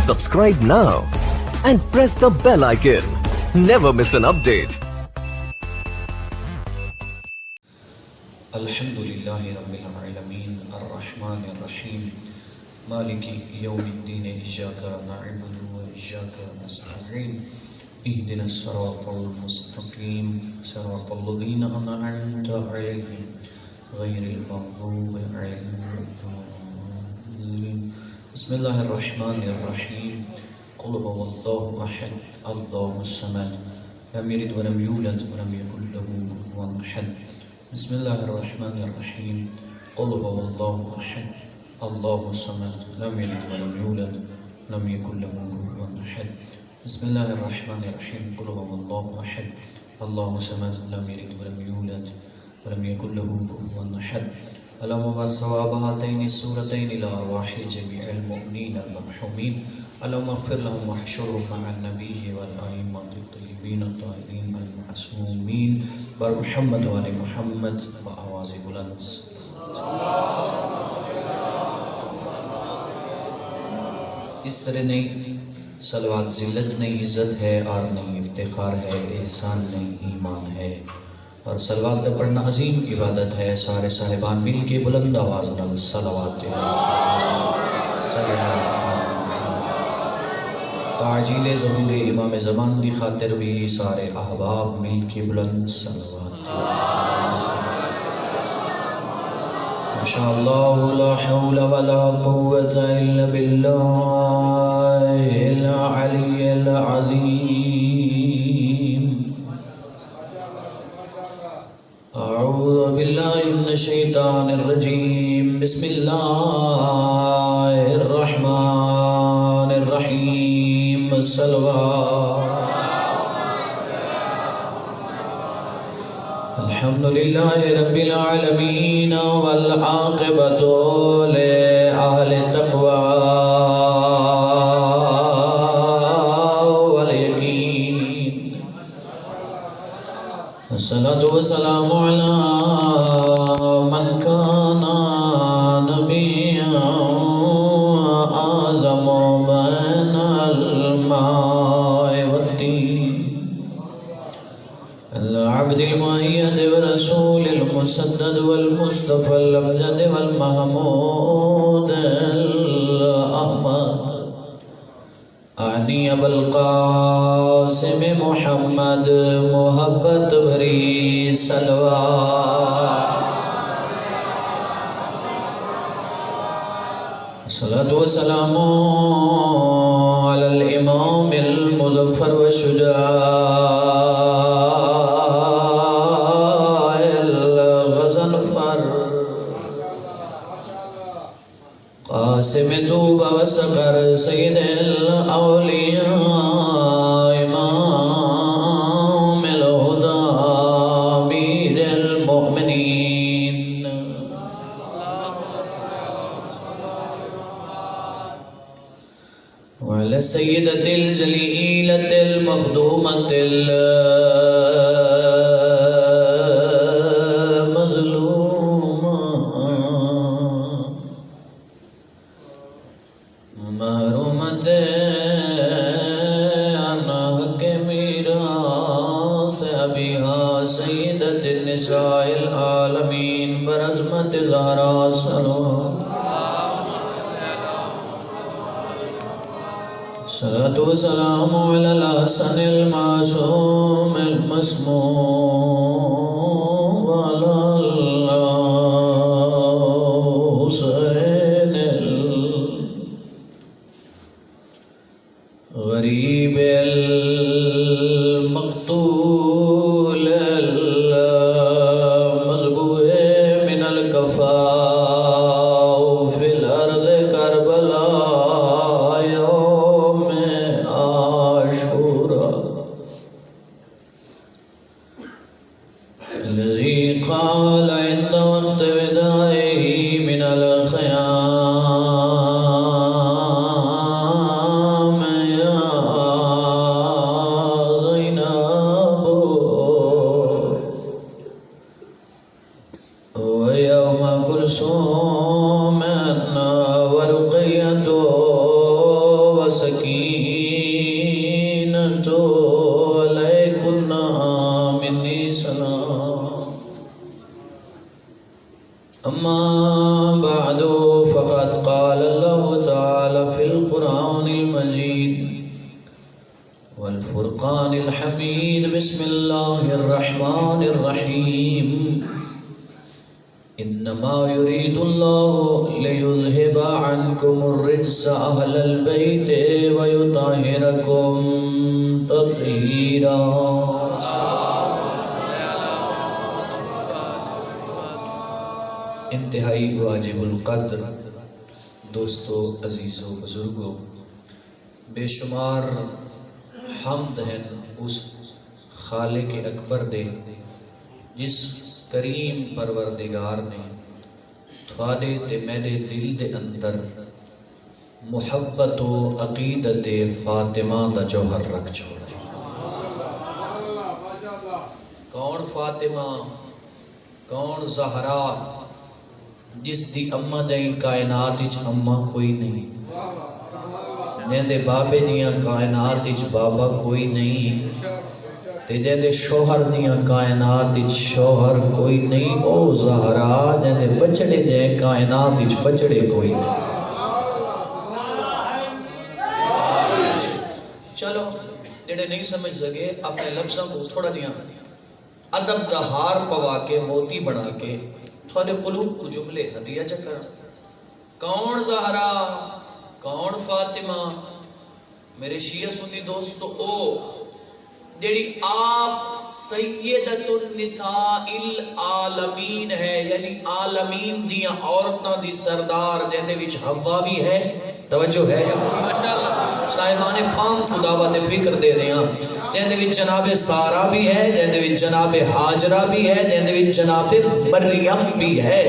Subscribe now and press the bell icon. Never miss an update. الحمدللہ رب العالمین الرحمن الرحیم مالک یوم الدین ایاک نعبد و ایاک نستعین اہدنا الصراط المستقیم صراط الذین انعمت علیہم غیر المغضوب علیہم ولا الضالین بسم اللہ الرحمن الرحیم قل هو اللہ احد اللہ الصمد لم یلد ولم یولد ولم یکن له کفوا احد بسم اللہ الرحمن الرحیم قل هو اللہ احد اللہ الصمد لم یلد ولم یولد ولم یکن له کفوا احد بسم اللہ الرحمن الرحیم قل هو اللہ احد اللہ الصمد لم یلد ولم یولد ولم یکن له کفوا احد اللهم بارك ثواب هاتين السورتين الى ارواح جميع المؤمنين المرحومين اللهم اغفر لهم واحشرهم مع النبي والائمه الطيبين الطاهرين المعصومين بمحمد وآل محمد بآواز بلند اس طرح نہیں صلوات ذلت نہیں عزت ہے اور نہیں افتخار ہے احسان نہیں ایمان ہے اور صلوات دا پڑھنا عظیم عبادت ہے سارے صاحبان مل کے بلند آواز نال صلوات تعجیل ظہور امام زمان دی خاطر بھی سارے احباب مل کے بلند صلوات ماشاءاللہ لا حول ولا قوة الا باللہ العلی العظیم اعوذ باللہ من الشیطان الرجیم بسم اللہ الرحمن الرحیم الصلوات الحمدللہ رب العالمین والعاقبۃ لأہل التقوی والیقین الصلاة والسلام علی من کان نبیا اعظم بین الماء والطین العبد المؤید ورسول المسدد والمصطفى الامجد والمحمود الاحمد اعنی ابو القاسم محمد محبت بھری صلوات الصلاة والسلام على الامام المظفر والشجاع الغضنفر قاسم طوبى وسقر سید الاولیاء امام الہدى امیر المؤمنین وعلى السيدة الجليلة المخدومة المظلومة محرومة عن حق میراث أبيها سيدة النساء العالمين برحمة زهراء الصلوات الصلاة والسلام على الحسن المعصوم المسموم وعلى الحسين الغريب المقتول المذبوح من الكفاء في الأرض كربلاء يوم عاشوراء الذي قال عند وقت وداعه من الخيام يا زينب والفرقان الحميد بسم الله الرحمن الرحيم إنما يريد الله ليذهب عنكم الرجس أهل البيت ويطهركم تطهيرا. انتہائی واجب القدر دوستو، عزیزو، بزرگو، بے شمار حمد ہیں اس خالق اکبر دے جس کریم پروردگار نے تھوڑے تے میرے دل دے اندر محبت و عقیدت فاطمہ دا جوہر رکھ چھوڑا. کون فاطمہ، کون زہرا، جس دی اماں دے کائنات وچ اماں کوئی نہیں، جیندے بابے دیاں کائنات وچ بابا کوئی نہیں، تے جیندے شوہر دیاں کائنات وچ شوہر کوئی نہیں. او زہرا جیندے بچڑے دے کائنات وچ بچڑے کوئی نہیں. چلو جڑے نہیں سمجھ سکے اپنے لفظوں کو تھوڑا دیاں ادب دا ہار پوا کے موتی بنا کے تھوڑے قلوب کو جملے ہدیہ چکر. کون زہرا، کون فاطمہ؟ میرے شیعہ سنی دوستو، او جیڑی آپ سیدت النساء العالمین ہے، یعنی عالمین دیاں عورتوں دی سردار، جیندے وچ حوا بھی ہے. توجہ ہے یا صاحبان فام کو دعوت فکر دے رہے ہیں. جیندے وچ جناب سارا بھی ہے، جیندے وچ جناب حاجرہ بھی ہے، جیندے وچ جناب مریم بھی ہے.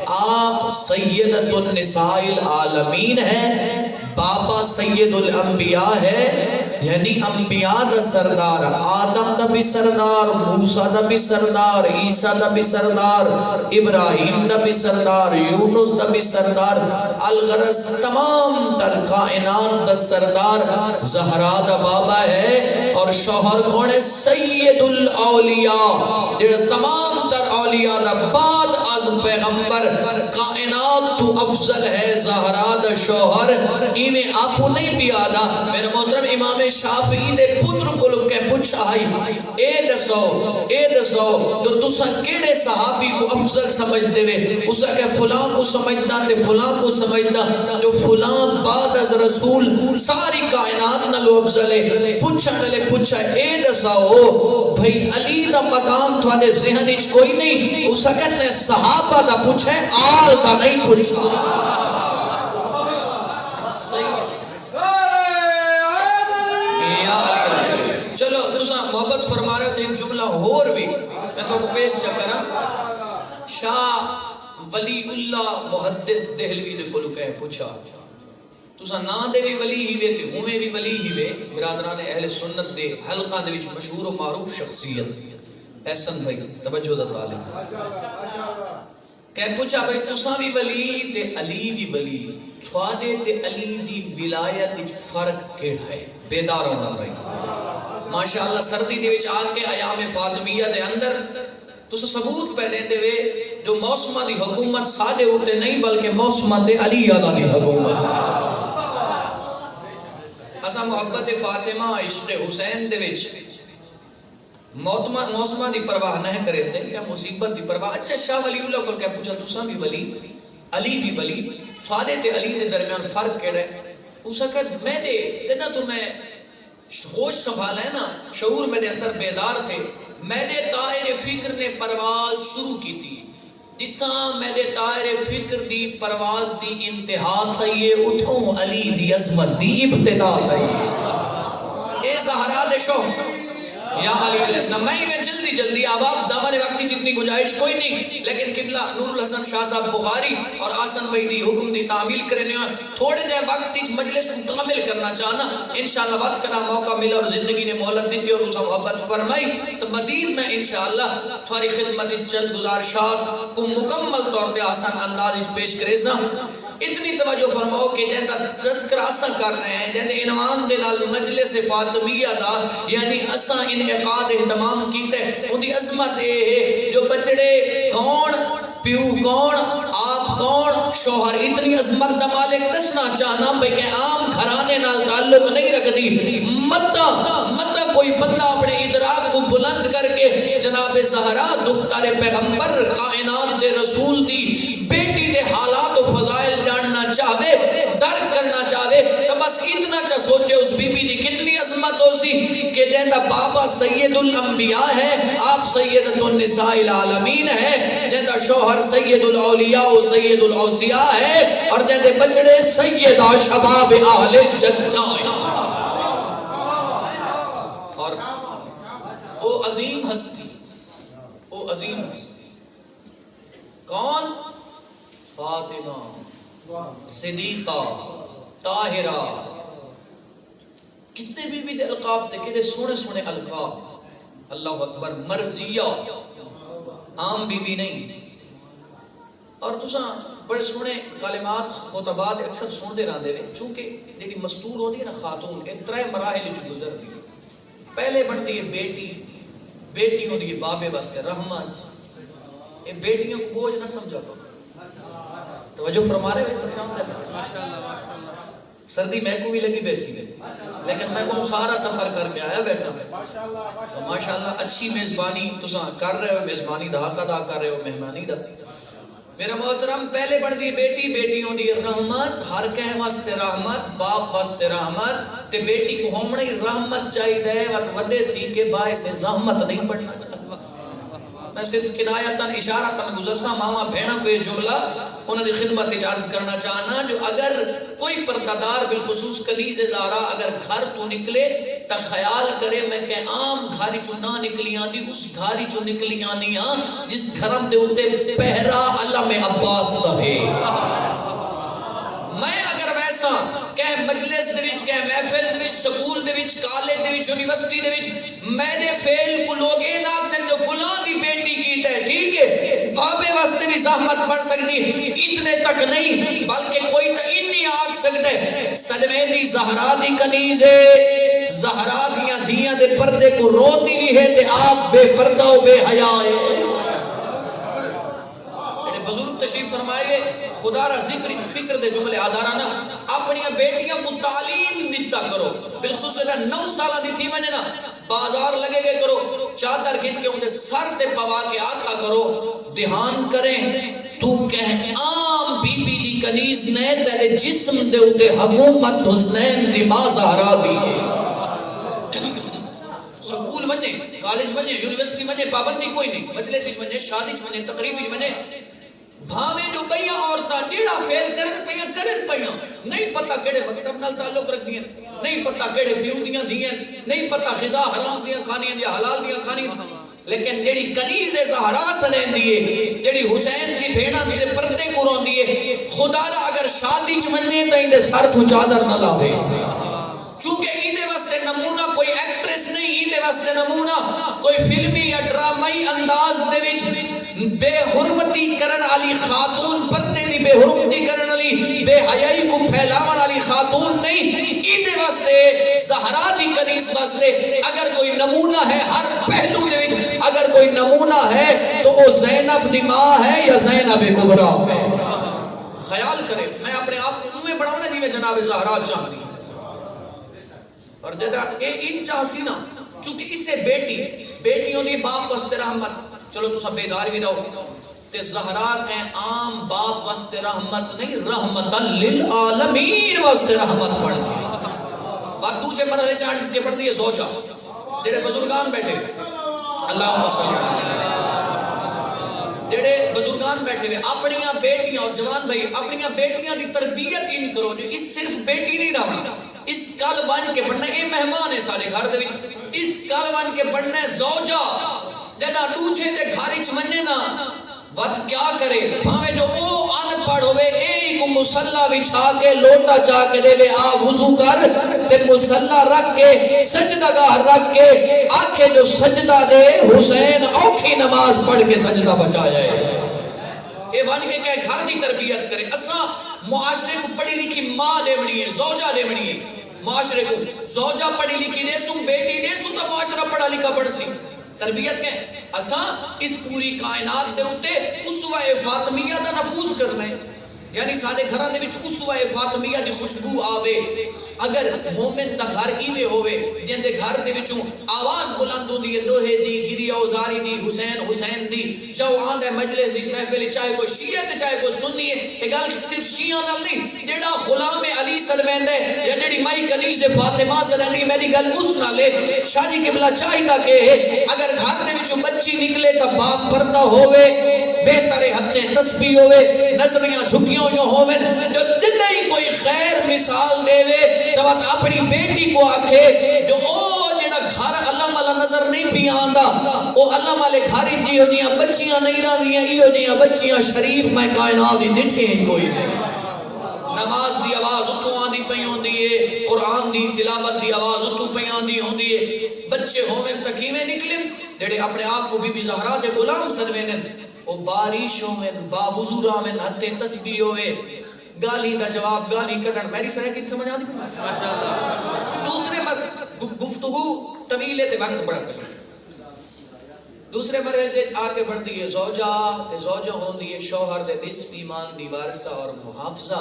آپ سیدت النساء العالمین ہے، بابا سید الانبیاء ہے، یعنی انبیاء دا سردار، آدم دا بھی سردار، موسیٰ دا بھی سردار، عیسیٰ دا بھی سردار، ابراہیم دا بھی سردار، یونس دا بھی سردار، الغرض تمام تر کائنات دا سردار زہرا دا بابا ہے. اور شوہر کون ہے؟ سید الاولیاء، جو تمام تر اولیاء دا بعد از پیغمبر کائنات تو افضل ہے زہرا دا شوہر. میں آپو نہیں پیادا. میرا محترم امام شافعی دے پتر کو لوگ کے پوچھا ہے، اے دسو جو تسا کیڑے صحابی کو افضل سمجھ دے وے؟ اسا کہ فلاں کو سمجھنا تے فلاں کو سمجھنا، جو فلاں بعد از رسول ساری کائنات نلو افضل ہے. پوچھا اے دسو بھئی علی دا مقام تھوڑے ذہن وچ کوئی نہیں؟ اسا کہتے ہیں صحابہ دا پوچھے، آل دا نہیں پوچھا. چلو تسا محبت فرما رہے ہو تو ایک جملہ اور بھی میں تو پیش چکرا. شاہ ولی اللہ محدث دہلوی نے کلو کہے پوچھا، تسا نا دے بھی ولی ہی وے تے ہوئے بھی ولی ہی وے. برادران اہل سنت دے حلقہ دے وچ مشہور و معروف شخصیت احسن بھائی توجہ دا طالب کہ پوچھا بھائی تسا بھی ولی تے علی بھی ولی، چھوادے تے علی دی ولایت وچ فرق کیڑا ہے؟ بیدار ہونا بھائی. ماشاءاللہ سردی دے وچ آ کے ایام فاطمیہ دے اندر تسا ثبوت پہ دیندے وے جو موسمہ دی حکومت سادے اٹھتے نہیں بلکہ موسمہ تے علی آدھا دی حکومت. اسا محبت فاطمہ عشق حسین دے وچ موسمہ دی پرواہ نہ کرے دے یا مصیبت دی پرواہ. اچھا شاہ ولی اللہ کو کیا پوچھا تسا بھی ولی علی بھی ولی، چھوادے تے علی دے درمیان فرق کیڑا ہے؟ اسا کہ میں دے اتنا تو میں ہوش سنبھالا ہے نا، شعور میرے اندر بیدار تھے. میں نے طائر فکر نے پرواز شروع کی تھی، جتنا میں نے طائر فکر دی پرواز دی انتہا تھائیے اتھوں علی دی عظمت دی ابتدا تھائیے. اے زہرا دے شوہ یا علی علیہ السلام. میں جلدی آباب دامن وقتی جتنی گنجائش کوئی نہیں، لیکن قبلہ نور الحسن شاہ صاحب بخاری اور آسن بھائی دی حکم دی تعمیل کرنے ہیں. تھوڑے دے وقت مجلس کو کامل کرنا چاہنا انشاءاللہ وقت کرنا موقع ملا اور زندگی نے مہلت دیتی اور اسا محبت فرمائی تو مزید میں انشاءاللہ تھوڑی خدمت چند گزارشات کو مکمل طور پہ آسان انداز پیش کرے سا. اتنی توجہ فرماؤ کہ جہاں تذکرہ اسا کر رہے ہیں جہاں عنوان دے نال مجلس فاطمیہ دا یعنی اسا انعقاد اہتمام کیتے ان دی عظمت ہے جو بچڑے کون پیو کون آپ کون شوہر اتنی عظمت دا مالک دسنا چاہنا بھئی کہ عام گھرانے نال تعلق نہیں رکھ دی. مطلب زہرا دختر پیغمبر کائنات دے رسول دی بیٹی دے حالات و فضائل جاننا چاہے درک کرنا چاہے تو بس اتنا چاہ سوچے اس بی بی دی کتنی عظمت ہو سی کہ دیندہ بابا سید الانبیاء ہے، آپ سیدۃ النساء العالمین ہے، دیندہ شوہر سید الاولیاء و سید الاوصیاء ہے، اور دیندے بچڑے سیدہ شباب اہل جنہ ہے۔ اور او عظیم ہستی، او عظیم ہستی کون؟ فاطمہ صدیقہ طاہرہ۔ کتنے بی بی دے القاب تھے، کتنے سونے سونے القاب، اللہ اکبر۔ مرضیہ عام بی بی نہیں، اور تساں بڑے سونے کلمات خطبات اکثر سنتے رہندے وے، چونکہ جڑی مستور ہوندی ہے نا خاتون، اے ترے مراحل وچ گزردی ہے۔ پہلے بنتی ہے بیٹی، بیٹی ہوندی ہے بابے واسطے رحمت، اے بیٹیوں کو بوجھ نہ سمجھا کرو۔ توجہ فرما رہے ہو؟ سردی میں کو بھی لگی بیٹھی ہے، لیکن میں کو سارا سفر کر کے آیا بیٹھا میں، تو ماشاءاللہ اچھی میزبانی تساں کر رہے ہو، میزبانی دا حق ادا کر رہے ہو، مہمانی دا۔ میرا محترم پہلے بڑھ دی بیٹی، بیٹی ہوں دی رحمت، ہر کہہ واسطے رحمت، باپ واسطے رحمت، تے بیٹی کو ہومڑی رحمت چاہی دے وقت وڈے تھی کہ باعث زحمت نہیں پڑھنا چاہتا۔ میں صرف کنایتاً اشارتاً گزرسا ماما بھیڑا کو یہ جملہ انہوں نے خدمت عرض کرنا چاہنا، جو اگر کوئی پردادار بالخصوص کنیز زہرا اگر گھر تو نکلے تا خیال کرے میں کہ عام گھاری چو نہ نکلی آنی، اس گھاری چو نکلی آنی جس گھرم دے ہوتے پہرا علم عباس رہے۔ میں اگر ویسا کہ مجلس دے وچ، کہ محفل دے وچ، سکول دے وچ، کالج دے وچ، یونیورسٹی دے وچ میں نے فیل کو لوگ اے نہ سکتے فلاں دی بیٹی کیتا ہے، ٹھیک ہے بابے واسطے بھی زحمت پڑ سکتی، اتنے تک نہیں بلکہ کوئی تا انی آگ سکتے سلمین دی زہرا دی کنیز ہے، زہرا دیاں دھیاں دے پردے کو روتی بھی ہے تے آپ بے پردہ و بے حیاء ہے۔ بزرگ تشریف فرمائے گئے خدا را ذکر فکر دے جملے آدھارانا اپنی بیٹیاں کو تعلیم دیتا کرو، بالخصوص 9 سالہ دی تھی وجہ نا بازار لگے گئے کرو، چادر گھن کے انہیں سر تے پوا کے آکھا کرو، دھیان کریں تو کہ عام بی بی دی کنیز نے تیرے جسم دے اتے حکومت حسنین دی ماں زہرا دی۔ سکول بنے، کالج بنے، یونیورسٹی بنے، پابندی کوئی نہیں، مجلس بنے، شادی بنے، تقریبی بنے، بھاویں جو بیاں عورتاں ڈیڑا فیل کرن پیاں نہیں پتہ کیڑے مکتب نال تعلق رکھ دیاں، نہیں پتہ کیڑے پیو دیاں دیاں، نہیں پتہ خزا حرام دیاں کھانیاں یا حلال دیاں کھانیاں، لیکن جیڑی کنیز زہرا سنین دیئے، جیڑی حسین دی بھیڑا دے پردے کو رون دیئے، خدا را اگر شادی چمنے تو اندے سر کو چادر نہ لاوے، چونکہ ایدے واسطے نمونہ کوئی ایکٹریس نہیں، ایدے واسطے نمونہ کوئی فلمی یا ڈرامائی انداز دے وچ بے حرمتی کرن علی خاتون، پردے دی بے حرمتی کرن علی، بے حیائی کو پھیلاون علی خاتون نہیں، ایدے واسطے زہرا دی کنیز واسطے اگر کوئی نمونہ ہے ہر پہلو دے وچ، اگر کوئی نمونہ ہے تو وہ زینب دی ماں ہے یا زینب کبریٰ ہے۔ خیال کرے میں اپنے آپ کو میں بڑھاؤں نہیں میں جناب زہرا چاہ رہی اور جدہ اے ان چاہسی نا، چونکہ اسے بیٹیوں دی باپ واسطے رحمت، چلو تو سب بیدار بھی رہو تے زہرا کے عام باپ واسطے رحمت نہیں، رحمت للعالمین واسطے رحمت پڑھ دی۔ بات دوچے مرحلے چاہتے پڑھ دی ہے زوجہ، جڑے بزرگان بیٹھے اللہم صلی اللہ علیہ وسلم، جڑے بزرگان بیٹھے ہوئے اپنیاں بیٹیاں اور جوان بھائی اپنیاں بیٹیاں دی تربیت ان کرو، جو اس صرف بیٹی نہیں رہا، اس کل بن کے پڑھنا، اے مہمان ہے سارے گھر دے وچ، اس کل بن کے پڑھنا ہے زوجہ، جدا دوچے تے گھاری چمنے نا وقت کیا کرے، بھاوے جو او ان پڑھ ہوئے ایک مسلح بچھا کے لوٹا چاہ کے دے وے آ وضو کر تے مسلح رکھ کے سجدہ گاہ رکھ کے آکھے جو سجدہ دے حسین اوکھی نماز پڑھ کے سجدہ بچا جائے، اے بن کے کہ گھر دی تربیت کرے۔ اساں معاشرے کو پڑھی لکھی ماں دے بنی ہے، زوجہ دے بنی ہے، معاشرے کو زوجہ پڑھی لکھی دے سوں، بیٹی دے سوں تو معاشرہ پڑھا لکھا پڑھ سی، تربیت کے اساں اس پوری کائنات دے ہوتے اسوہ فاطمیہ دا نفوذ کرنا ہے، یعنی سادے گھران دے وچ اسوہ فاطمیہ دی خوشبو آوے، اگر مومن دا گھر ایویں ہوئے جن دے گھر دے وچوں آواز بلند ہوندی ہے لوہے دی گری اوزاری دی حسین حسین دی جو آندا ہے مجلس وچ محفل چاہے کوئی شیعہ تے چاہے کوئی سنی ہے یہ گل صرف شیعہ نال نہیں جیڑا غلام علی سلوین ہے یا جیڑی مائی کنیز فاطمہ سلوین میری گل اس نال ہے شاہ جی قبلہ چاہیدا کہ اگر گھر دے وچوں بچی نکلے تے باپ پردہ ہوئے بہتر ہتھیں تسبیح ہوئے نظریاں جھکیاں ہوئیں ہوئے جو دن نہیں کوئی خیر مثال دے تو اپنی بیٹی کو آکھے جو او جڑا گھر اللہ مالا نظر نہیں پی آندا او اللہ مالے گھر جی ہو دیاں بچیاں نہیں رہنیاں ایو دیاں بچیاں شریف میں کائنات دی ڈٹھیں کوئی نہیں نماز دی آواز اتوں آندی پئی ہوندی ہے قرآن دی تلاوت دی آواز اتوں پئی آندی ہوندی ہے بچے ہوویں تے کیویں نکلن جڑے اپنے آپ کو بی بی زہرا دے غلام سمجھن او بارشوں میں باوضو میں ہتھیں تسبیح ہوئے گالی دا جواب گالی کٹن میری سرح کی سمجھ آدھی دوسرے گفتگو طویلے تے وقت بڑھا کر دوسرے مرحلے آ کے بڑھتی ہے زوجہ تے زوجہ ہوندی ہے شوہر دے نصف ایمان دی وارثہ اور محافظہ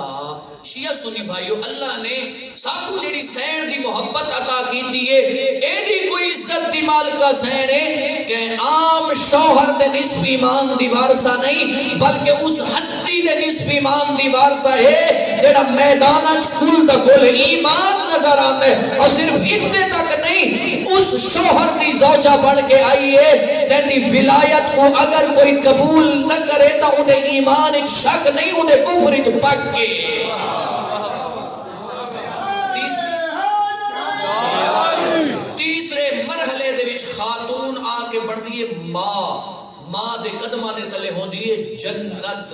شیعہ سنی بھائیو اللہ نے ساکو جڑی سین دی محبت عطا کی دیئے ایڈی کوئی عزت دی مالکہ سین ہے کہ عام شوہر دے نصف ایمان دی وارثہ نہیں بلکہ اس ہستی دے نصف ایمان دی وارثہ ہے جڑا میدانہ کھل دا کھل ایمان نظر آتا ہے اور صرف اتنے تک نہیں اس شوہر دی زوجہ بڑھ کے آئی ہے دی ولایت کو اگر کوئی قبول نہ کرے تو انہیں ایمان ایک شک نہیں انہیں کفر ایک پک کے تیسرے مرحلے دے وچ خاتون آ کے بڑھتی ہے ماں دے قدمہ دے تلے ہوندی ہے جنت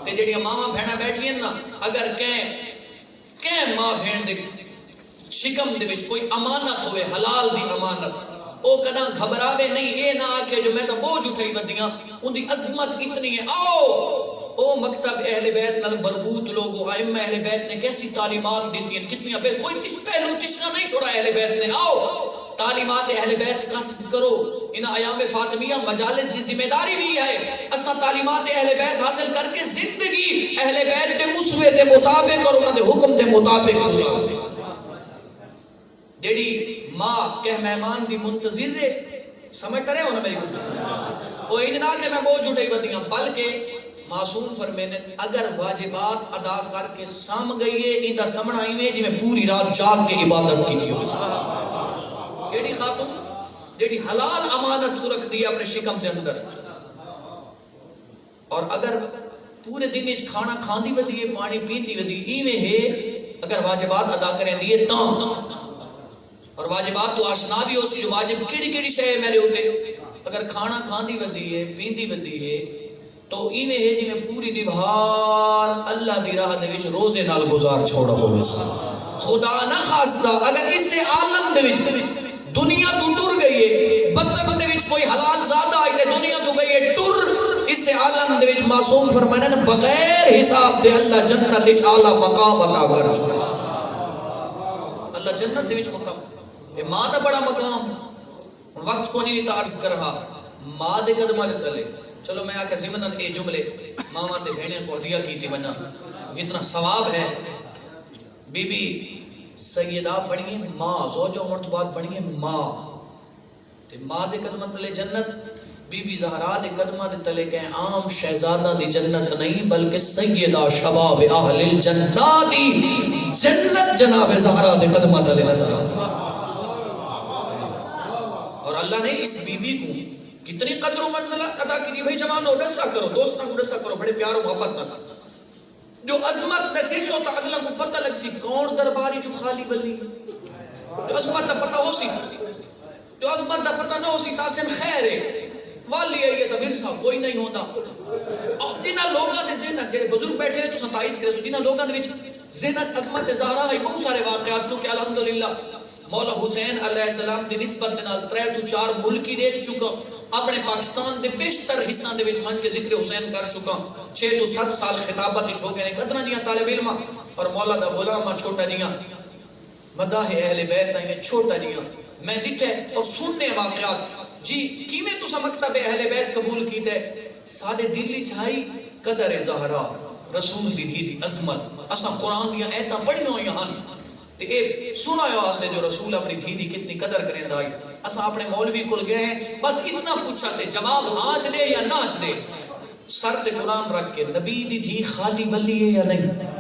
تے جڑیاں ماں بہنا بیٹھی ہیں نا اگر کہیں ماں بہن دے شکم دے وچ کوئی امانت ہوئے حلال دی امانت او کنا گھبراوے نہیں اے نہ آکے جو میں تو بوجھ اٹھائی ودیاں ان دی عظمت اتنی ہے او مکتب اہل بیت نل بربوت لوگو ائمہ اہل بیت نے کیسی تعلیمات دیتی ہیں کتنی کوئی پہلو تشنہ نہیں چھوڑا اہل بیت نے تعلیمات اہل بیت کسب کرو ان ایام فاطمیہ مجالس دی ذمہ داری بھی ہے اسا تعلیمات اہل بیت حاصل کر کے زندگی اہل بیت دے اسوے دے مطابق اور انہاں دے حکم دے مطابق گزارو جیڑی ماں کہ مہمان دی منتظر رہے سمجھتا رہے ہونا میری گفتگو وہ اتنا کہ میں بوجھ اٹھائی بدیاں بلکہ معصوم فرمینے اگر واجبات ادا کر کے سام گئی ہے اندہ سمنا ہی میں جی میں پوری رات جاگ کے عبادت کی تھی جیڑی خاتون جیڑی حلال امانت کو رکھ دی اپنے شکم دے اندر اور اگر پورے دن کھانا کھاندی ودی ہے پانی پیتی ودی ایویں ہے اگر واجبات ادا کریں دیئے تاں اور واجبات تو آشنا بھی ہو سی جو واجب کیڑی شے میرے ہوتے اگر کھانا کھاندی ودی ہے پیندی ودی ہے تو ایویں ہے جی میں پوری دیوار اللہ دی راہ دے وچ روزے نال گزار چھوڑا ہوئے خدا نہ خاصہ اگر اس سے عالم دے وچ دنیا تو ٹر گئی ہے بدلے دے وچ کوئی حلال زیادہ آئی تے دنیا تو گئی ہے ٹر اس سے عالم دے وچ معصوم فرمانے بغیر حساب دے اللہ جنت وچ اعلی مقام عطا کر چھوڑے اللہ جنت دے وچ مقام یہ ماں دا بڑا مقام وقت کو نہیں تعرض کر رہا ماں دے قدمہ دے تلے چلو میں آکے ضمن اے جملے ماما تے بھینے کو ہدیہ کی تھی بنا اتنا ثواب ہے بی بی سیدہ بڑھئے ماں زوجہ عمر تو بعد بڑھئے ماں تے ماں دے قدمہ تلے جنت بی بی زہرا دے قدمہ دے تلے کہ عام شہزادہ دی جنت نہیں بلکہ سیدہ شباب اہل الجنہ دی جنت جناب زہرا دے قدمہ تلے نظر اور اللہ نے اس بیوی کو کتنی قدر و منزلت عطا کی بھائی جوانو ڈسا کرو دوستوں کو ڈسا کرو بڑے پیار و محبت نہ جو عظمت نسیسو تا اگلا کو پتہ لگ سی کون درباری جو خالی بلی جو عظمت دا پتہ ہو سی جو عظمت دا پتہ نہ ہو سی تاکسن خیر ہے والی ہے یہ تا ورسا کوئی نہیں ہوتا اور دینا لوگاں دے ذہنت جڑے بزرگ بیٹھے ہیں تو ستائید کرے سو دینا لوگاں دے وچ ذہنت عظمت زہرا ہے بہت سارے واقعات چونکہ الحمدللہ مولا حسین علیہ السلام دی نسبت دے نال 3 تو 4 ملکی دیکھ چکا اپنے پاکستان دے بیشتر حصہ دے وچ من کے ذکر حسین کر چکا 6 تو 7 سال خطابت وچ ہو گئے قدرہ دیاں طالب علم اور مولا دا غلام چھوٹا جیاں مداح اہل بیت ہیں چھوٹا جیاں میں ڈٹھے اور سننے واقعات جی کیویں تسا مکتب اہل بیت قبول کیتے سارے دلی چھائی قدر زہرا رسول دی تھی عظمت اساں قرآن دیاں ایتاں پڑھیاں ہوئی ہن تے اے سنا ہوا سے جو رسول اپنی دھی دی کتنی قدر کریں دائی اسا اپنے مولوی کل گئے ہیں بس اتنا پوچھا سے جواب ہاں چ دے یا نہ چ دے سر تے قرآن رکھ کے نبی دی دھی خالی بلی ہے یا نہیں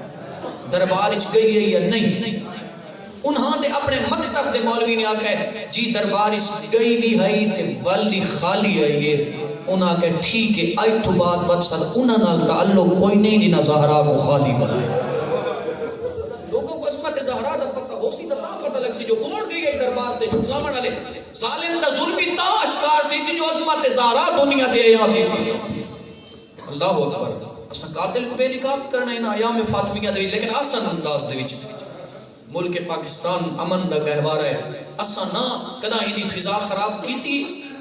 دربار وچ گئی ہے یا نہیں انہاں دے اپنے مکتب دے مولوی نے آکھا ہے جی دربار وچ گئی بھی ہے تے ولی خالی ہے یہ انہاں کہ ٹھیک ہے آج تو بعد مقصد انہاں نال تعلق کوئی نہیں جنہاں زہرا کو خالی بنائے لوگوں کو عصمت زہرا دا پتہ ہو سی تا پتہ لگ سی جو کون گئی ہے دربار تے جھٹلاون والے ظالم دا ظلم بھی تا اشکار تھی سی جو عظمت زہرا دنیا تے آتی سی اللہ اکبر اسا قاتل کو بے نقاب کرنا ہے نا ایام فاطمیہ دے لیکن آسان انداز دے وچ ملک پاکستان امن دا گہوارہ ہے اسا نہ کدا ایدی فضا خراب کیتی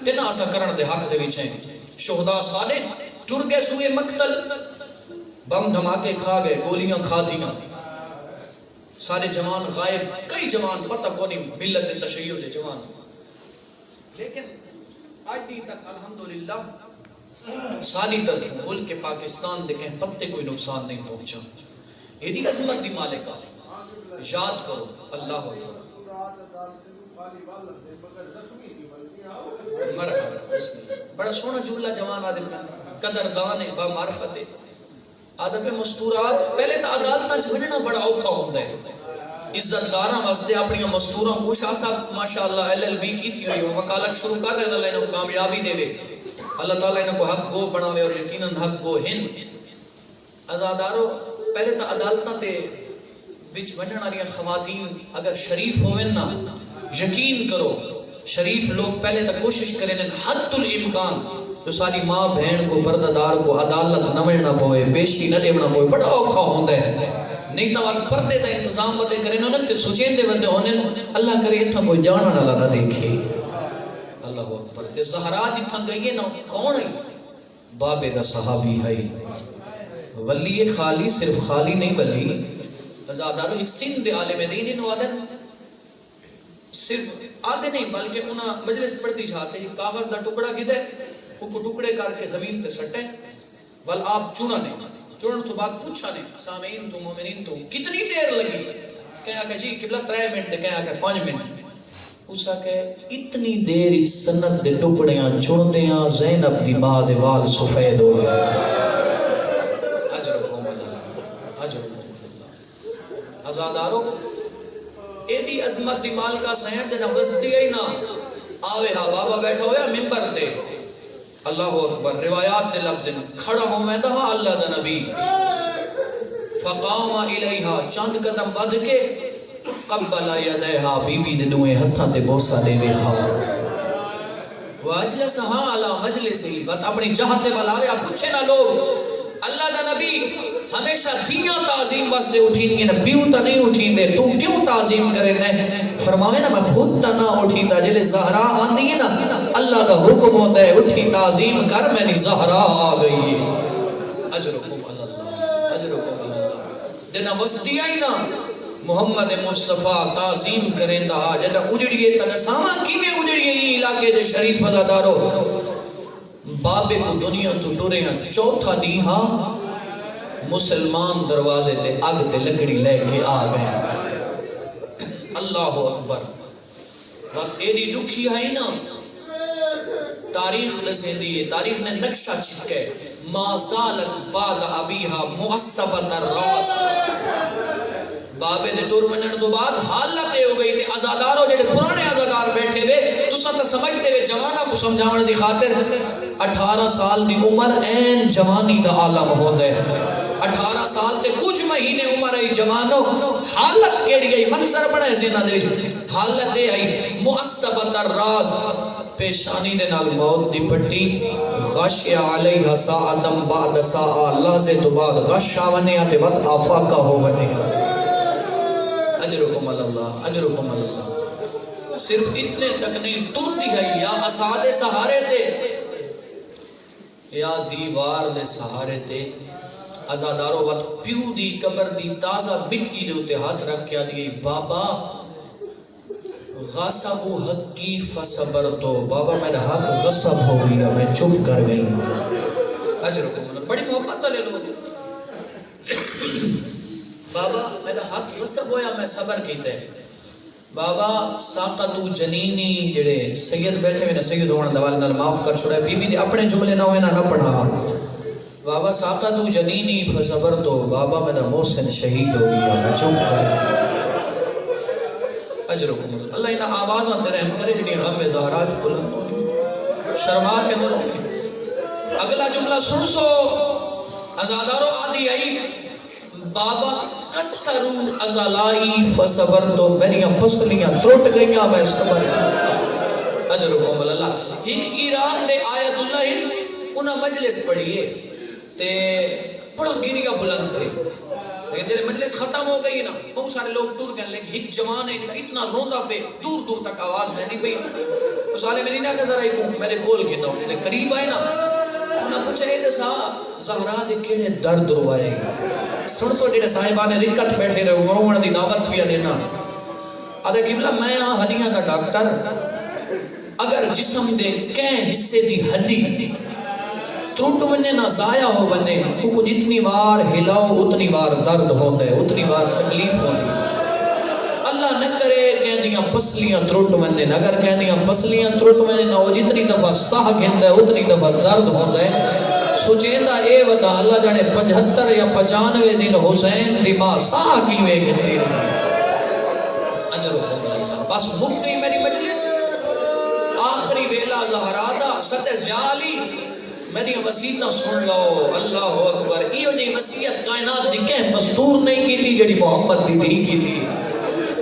تے نہ اسا کرن دے حق دے وچ ہیں شہداء صالح ٹر گئے سوئے مقتل بم دھماکے کھا گئے گولیاں کھا دیاں سارے جوان غائب کئی جوان پتہ کو نہیں ملت تشیع سے جوان لیکن آج بھی تک الحمدللہ سالی تک ملک پاکستان دے کہیں پتے کوئی نقصان نہیں پہنچا یہ دی عظمت دی مالک یاد کرو اللہ مرحبا بڑا سونا جملہ جوان آدم قدردان ہے با معرفت ہے آدم مستورات پہلے تا عدالتاں چھوڑنا بڑا اوکھا ہوتا ہے عزت داراں واسطے اپنی مستوراں کوشا صاحب ماشاءاللہ LLB کی تھی ہوئی وکالت شروع کر رہے ہیں اللہ انہوں کامیابی دے وے اللہ تعالیٰ انہوں کو حق گو بناوے اور یقیناً حق گو ہن ازادارو پہلے تا عدالتاں تے وچ بننا رہی خواتین اگر شریف ہوئے نا یقین کرو شریف لوگ پہلے تا کوشش کریں حد الامکان جو ساری ماں بہن کو پردہ کو عدالت نہ ملنا پوئے پیشی نہ دینا پوئے بڑا اوکھا ہوندہ ہے نہیں تو وقت پردے دا انتظام بدے کریں انہوں نے سوچیں دے بدے انہیں اللہ کرے اتھا کوئی جانا نہ نہ دیکھے اللہ اکبر تے زہرا جتھا گئی نا کون ہے بابے دا صحابی ہے ولی خالی صرف خالی نہیں ولی ازادارو ایک سندھ دے عالم دین انہوں آدن صرف آدھے نہیں بلکہ انہاں مجلس پڑھتی جاتے ہیں کاغذ دا ٹکڑا گدے ان کو ٹکڑے کر کے زمین پہ سٹے بل آپ چنا نہیں چنن تو بعد پوچھا نہیں سامعین تو مومنین تو کتنی دیر لگی کہا کہ جی قبلہ 3 منٹ کہا کہ 5 منٹ اسا کہ اتنی دیر سنت دے ٹکڑیاں چن دیاں زینب دی ماں دے وال سفید ہو گئے اجرکم اللہ اجرکم اللہ ازادارو ایدی عظمت دی مال کا سہن سے نوزدی ہے نا آوے ہاں بابا بیٹھا ہویا ممبر دے اللہ اکبر روایات دے لفظ کھڑا ہوں میں دہا اللہ دا نبی فقام الیہا چند قدم ود کے قبل یدیہا بی بی دے دوئے ہتھاں تے بوسا دے وے ہا واجلسہا علی مجلسی بات اپنی جہتے والا رہا پوچھے نا لوگ اللہ دا نبی ہمیشہ دھیاں تعظیم واسطے اٹھین گے نا بیو تا نہیں اٹھین دے تو کیوں تعظیم کرے نے فرماوے نا میں خود تا نہ اٹھین دا جلے زہرا آندی ہے نا اللہ دا حکم ہوتا ہے اٹھی تعظیم کر میں نی زہرا آ گئی ہے اجرکم اللہ اجرکم اللہ دینا وسطی آئی نا محمد مصطفیٰ تعظیم کریں دا جدہ اجڑیے تا نسامہ کی میں اجڑیے یہ علاقے دے شریف ازادارو بابے کو دنیا تو ٹورے ہیں چوتھا دی ہاں مسلمان دروازے تے اگ تے لکڑی لے کے آ گئے اللہ اکبر وقت ایڈی دکھی ہے نا تاریخ لسے دیئے تاریخ نے نقشہ چھکے ما زالت بعد ابیہا مؤصفت الراس بابے دے ٹور ونن تو بعد حالت ہو گئی تھی ازاداروں جڑے پرانے ازادار بیٹھے ہوئے تو ساتھ سمجھتے ہوئے جوانہ کو سمجھاون دی خاطر 18 سال دی عمر این جوانی دا عالم ہو دے 18 سال سے کچھ مہینے عمر ہے جوانوں حالت کیڑی گئی منظر بڑے زینا دے حالت ہے مؤصفت الراس پیشانی دے نال موت دی پٹی غشی علیہ ساعتم بعد ساعہ لحظے تو بعد غش آونے آتے وقت آفاقہ ہو بنے اجرکم اللہ اجرکم اللہ صرف اتنے تک نہیں ترتی ہے یا اساد سہارے تے یا دیوار دے سہارے تے ازادارو وقت پیو دی قبر دی تازہ مٹی دے ہوتے ہاتھ رکھ کیا دیئے بابا غصب حقی فصبر تو بابا میرا حق غصب ہو گیا میں چپ کر گئی اجرکم اللہ بڑی محبت لے لو بابا میرا حق وسب ہویا میں صبر کیتے بابا ساقتو جنینی جڑے سید بیٹھے ہوئے نا سید ہونے دوالے نال معاف کر چھوڑے بی بی دے اپنے جملے نہ ہوئے نہ پڑھا بابا ساقتو جنینی فصبر تو بابا میرا محسن شہید ہو گیا میں چپ کر اجرکم اللہ انہا آوازاں تیرے ہم کرے جنہی غم زہراج بلند ہو شرما کے اندر ہو اگلا جملہ سن سو ازادارو آدھی آئی بابا کسرو ازالائی فصبر تو میریاں پسلیاں تروٹ گئیاں میں صبر اجرکم اللہ ایک ایران نے آیت اللہ انہا مجلس پڑھئے تے بڑا گیریہ بلند تھے لیکن جب مجلس ختم ہو گئی نا بہت سارے لوگ ٹور گئے لیکن ایک جوان ہے اتنا روندہ پہ دور دور تک آواز میں نہیں پئی اس والے میں نہیں کہا ذرا ایک میرے کول کے نو قریب آئے نا انہاں پوچھا اے دسا زہرا دے کیڑے درد روائے سن سو جڑے صاحبان رکت بیٹھے رہے روون دی دعوت بھی دینا آدھے قبلہ میں ہڈیاں دا ڈاکٹر اگر جسم دے کہیں حصے دی ہڈی تروٹ ونے نہ ضائع ہو ونے کو جتنی بار ہلاؤ اتنی بار درد ہوتا ہے اتنی بار تکلیف ہوتی ہے اللہ نہ کرے کہہ دیاں پسلیاں تروٹ ونے اگر کہہ دیاں پسلیاں تروٹ ونے نہ وہ جتنی دفعہ ساہ گھندا ہے اتنی دفعہ درد ہوتا ہے سوچیندہ اے ودا اللہ جانے 75 یا 95 دن حسین دی ماں ساہ کیویں گھندی رہی اجر اللہ بس مک گئی میری مجلس آخری ویلا زہرا دا سد زیالی میری وسیعتاں سن لو اللہ اکبر ایو جی وسیعت کائنات دی کہ مستور نہیں کی تھی جڑی محمد دی تھی کی تھی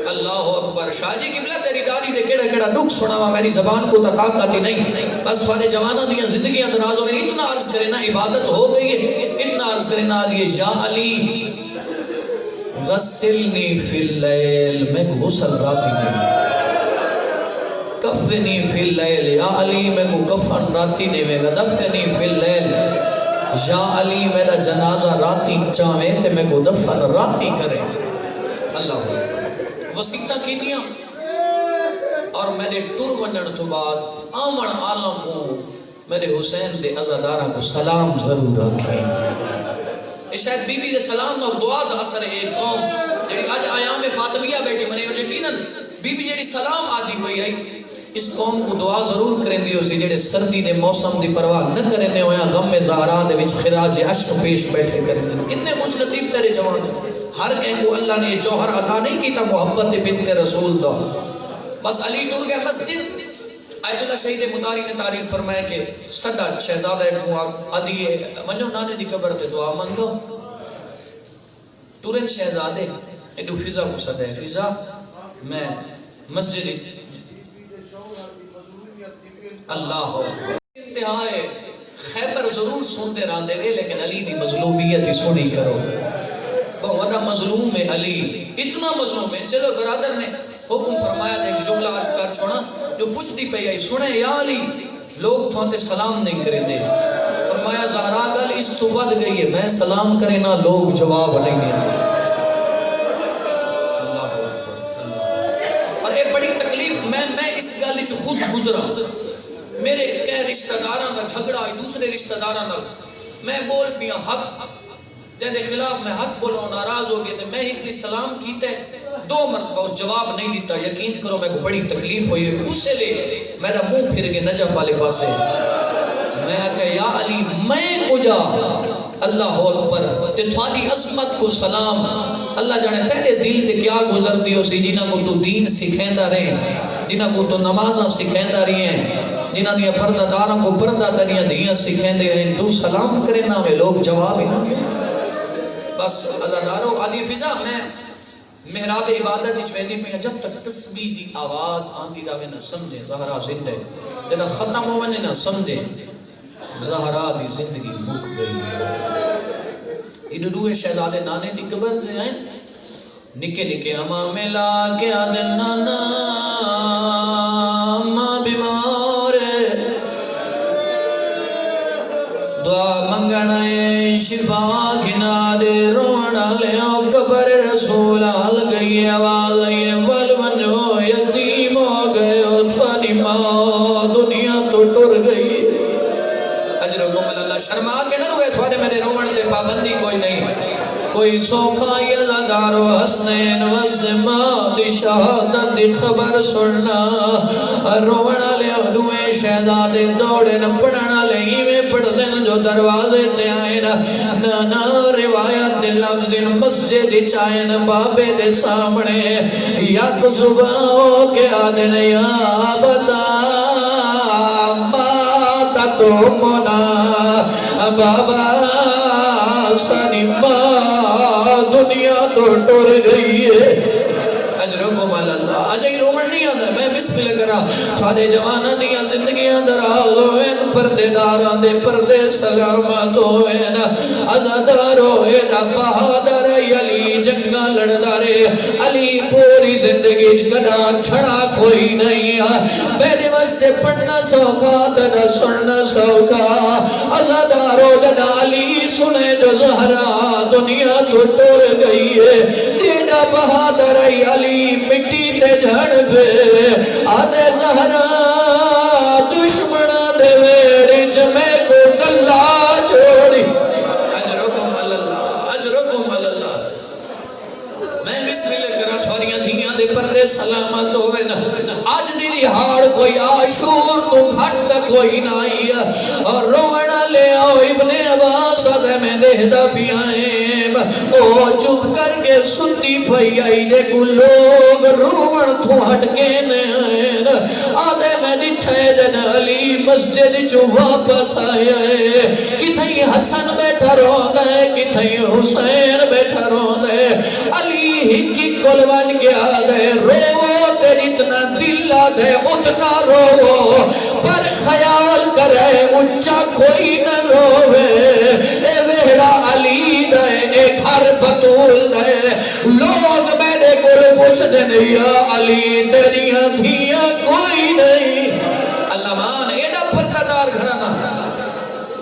اللہ اکبر شاہ جی قبلہ تیری داری دے کیڑا کیڑا دکھ سناوا میری زبان کو طاقت ہی نہیں بس تھوڑے جوانوں دیاں زندگیاں دراز ہو گئی اتنا عرض کرے نا عبادت ہو گئی ہے اتنا عرض کرے نا دیے یا علی غسلنی فی اللیل میں غسل راتی نہیں کفنی فی اللیل یا علی میں کو کفن راتی نے میں دفنی فی اللیل یا علی میرا جنازہ راتی چاہویں تے میں کو دفن راتی کرے اللہ وسیعتہ کی دیا اور میرے ٹر ونن تو بعد آمن عالم کو میرے حسین دے عزادارہ کو سلام ضرور رکھیں شاید بی بی دے سلام اور دعا دا اثر ہے ایک قوم جڑی آج آیام فاطمیہ بیٹھے منے اور یقیناً بی بی جڑی سلام آدھی پئی آئی اس قوم کو دعا ضرور کریں دی اسی جڑے سردی دے موسم دی پرواہ نہ کرنے ہویا غم زہرا دے وچ خراج عشق پیش بیٹھے کریں کتنے خوش نصیب تیرے جوان ہر کہیں کو اللہ نے جوہر عطا نہیں کیتا محبت بنت رسول دا بس علی ٹر گیا مسجد آیت اللہ شہید مداری نے تعریف فرمایا کہ صدا شہزادہ کو علی منو نانے دی قبر تے دعا منگو ٹورن شہزادے ایڈو فضا کو صدا ہے فضا میں مسجد اللہ انتہائے خیبر ضرور سنتے راندے گے لیکن علی دی مظلومیت ہی سنی کرو بہت بڑا مظلوم ہے علی اتنا مظلوم ہے چلو برادر نے حکم فرمایا دے ایک جملہ عرض کر چھوڑا جو پوچھ دی پئی آئی سنے یا علی لوگ تھوانتے سلام نہیں کریں دے فرمایا زہرا گل اس تو بد گئی ہے میں سلام کریں نہ لوگ جواب نہیں دیں اللہ اکبر اور ایک بڑی تکلیف میں اس گل جو خود گزرا میرے کہہ رشتہ داراں دا جھگڑا دوسرے رشتہ داراں نال میں بول پیا حق جن دے خلاف میں حق بولوں ناراض ہو گئے تھے میں ایک سلام کیتے 2 مرتبہ اس جواب نہیں دیتا یقین کرو میں کو بڑی تکلیف ہوئی اسے لے میرا منہ پھر کے نجف والے پاسے میں کہا یا علی میں کو جا اللہ اکبر تے تھوڑی عظمت کو سلام اللہ جانے تیرے دل تے کیا گزر دیو سی جنہاں کو تو دین سکھیندہ رہے جنہاں کو تو نمازاں سکھیندہ رہی ہیں جنہاں دیا پردہ داروں کو پردہ دنیا دیاں سکھیندے رہے تو سلام کرے نہ میں لوگ جواب ہی نہ دیں بس عزادارو آدھی فضا میں محراب عبادت اچھویلی پہ جب تک تسبیح دی آواز آنتی راوے نہ سمجھے زہرا زندہ ہے جنہا ختم ہونے نہ سمجھے زہرا دی زندگی مک گئی انہوں دوئے شہزادے نانے تھی قبر سے آئیں نکے نکے اما ملا کے آدن نانا اما بیمار دعا منگنے شفا گھنا دے رونا لیا قبر رسول آل گئی آواز آئیے والونو یتیم ہو گئے تھوڑی ماں دنیا تو ٹر گئی اجرکم اللہ شرما کے نہ روئے تھوڑے میرے روڑ دے پابندی کوئی نہیں کوئی سوکھا یزدارو حسنین وزماد شہادت دی خبر سننا رونا لے دوئے شہزادے دوڑے نہ پڑھنا لے ہیویں پڑھ دن جو دروازے تے آئے نا روایت دے لفظ مسجد چائن بابے دے سامنے یک صبح ہو کے آدھن یا بتا ماتا تو منا بابا سانی ماں دنیا تو ٹور گئی ہے اجرکم اللہ اجائی رومن نہیں آدھا میں بسم اللہ کرا تھوڑے جوانہ دیا زندگیاں دراز ہوئن پردے داران دے پردے سلامت ہوئن ازادار ہوئن بہادر علی جنگا لڑدارے علی پوری زندگی جگڑا چھڑا کوئی نہیں میرے واسطے پڑھنا سوکھا تنا سننا سوکھا ازادار ہوئن علی سنے جو زہرا دنیا تو ٹور گئی ہے تیرا بہادر علی مٹی تے جھڑ پہ آدھے زہرا دشمنہ دے ویرج میں کو گلہ چھوڑی اجرکم اللہ اجرکم اللہ میں بسم اللہ کرا تھوڑیاں دھیاں دے پردے سلامت ہوئے نا آج دی رہاڑ کوئی آشور تو گھٹ کوئی نائی اور روڑا لے آؤ ابن عباس آدھے میں دہدہ پیائیں او چپ کر کے ستی پھئی آئی دے کو لوگ روڑ تو ہٹ کے نین آدھے میں نٹھے دن علی مسجد جو واپس آئے کتھائی حسن بیٹھا رون ہے کتھائی حسین بیٹھا رون ہے علی ہی کی کلوان کے آدھے رو تیری اتنا دل آدھے اتنا رو پر خیال کرے اچھا کوئی نہ روے اے ویڑا علی دے ایک ہر بطول دے لوگ میرے کل پوچھ دینے یا علی تیریاں دھیاں کوئی نہیں اللہ مان ایڈا پردادار گھرانا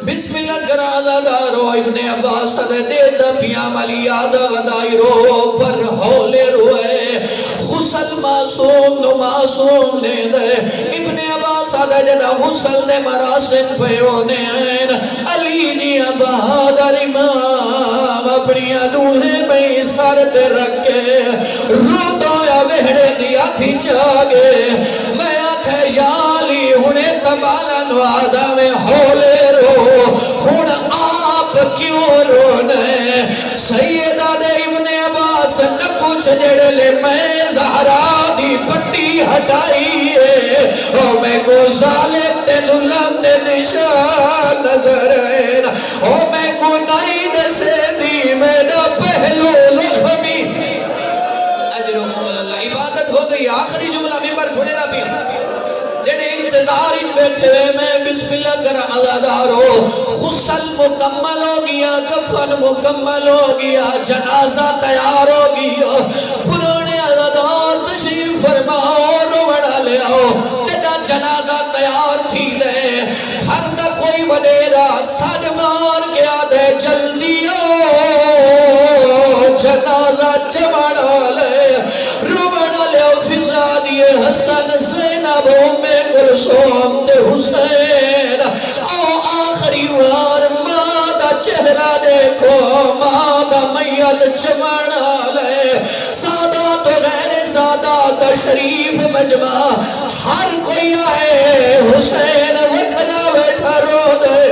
بسم اللہ کرا آزادارو ابن عباس دے دا پیام علی آدھا ودائی رو پر ہولے روئے خسل معصوم نو معصوم لے دے ابن عباس آدھا جدا خسل دے مراسم پیونے ہیں علی نیا بہادر امام اپنی دوہے میں سر تے رکھے رو دایا وہڑے دیا تھی چاگے میں آنکھے جالی ہونے تمالا نوادہ میں ہولے رو ہون آپ کیوں رونے سیدہ دے ابن عباس نہ پوچھ جڑے لے میں زہرا دی پٹی ہٹائی ہے او میں کو ظالم تے ظلم تے نشان نظر ہے او میں کو نائی دے سے دی میرا پہلو زخمی اجرکم اللہ عبادت ہو گئی آخری جملہ ممبر چھوڑے نہ بھی جنہیں انتظار اچ بیٹھے ہوئے میں بسم اللہ کر آزادارو غسل مکمل ہو گیا کفن مکمل ہو گیا جنازہ تیار ہو گیا پرانے آزادار تشریف فرماؤ روڑا لے آؤ تیدا جنازہ تیار تھی دے تھندا کوئی وڈیرا ساڑھ مار گیا دے جلدی جنازہ چمڑا لے روڑا لے آؤ فضا دیے حسن زینب میں کلثوم تے حسین آؤ آخری وار مادہ چہرہ دیکھو مادہ میت چمڑا لے سادات و غیر سادات شریف مجمع ہر کوئی آئے حسین وکھلا بیٹھا رو دے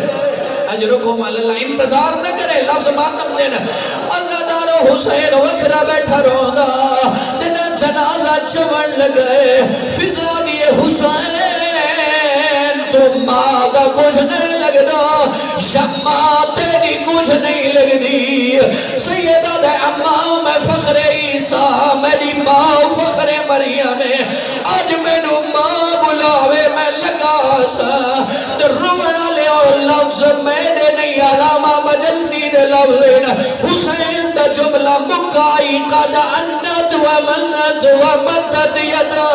اجرکم اللہ انتظار نہ کرے لفظ ماتم دینا ازادار حسین وکھلا بیٹھا رو دا دینا جنازہ چمڑ لگئے فضا دیے حسین تم مادہ کچھ نہیں لگ دا شمع تیری کچھ نہیں لگ دی سیدہ دے امام فخر عیسیٰ میری ماں فخر مریم آج میں نو ماں بلاوے میں لگا سا در روڑا لے اور لفظ میں نے نہیں علامہ مجلسی دے لفظ حسین دا جملہ مکائی قد انت و منت و مدد یدا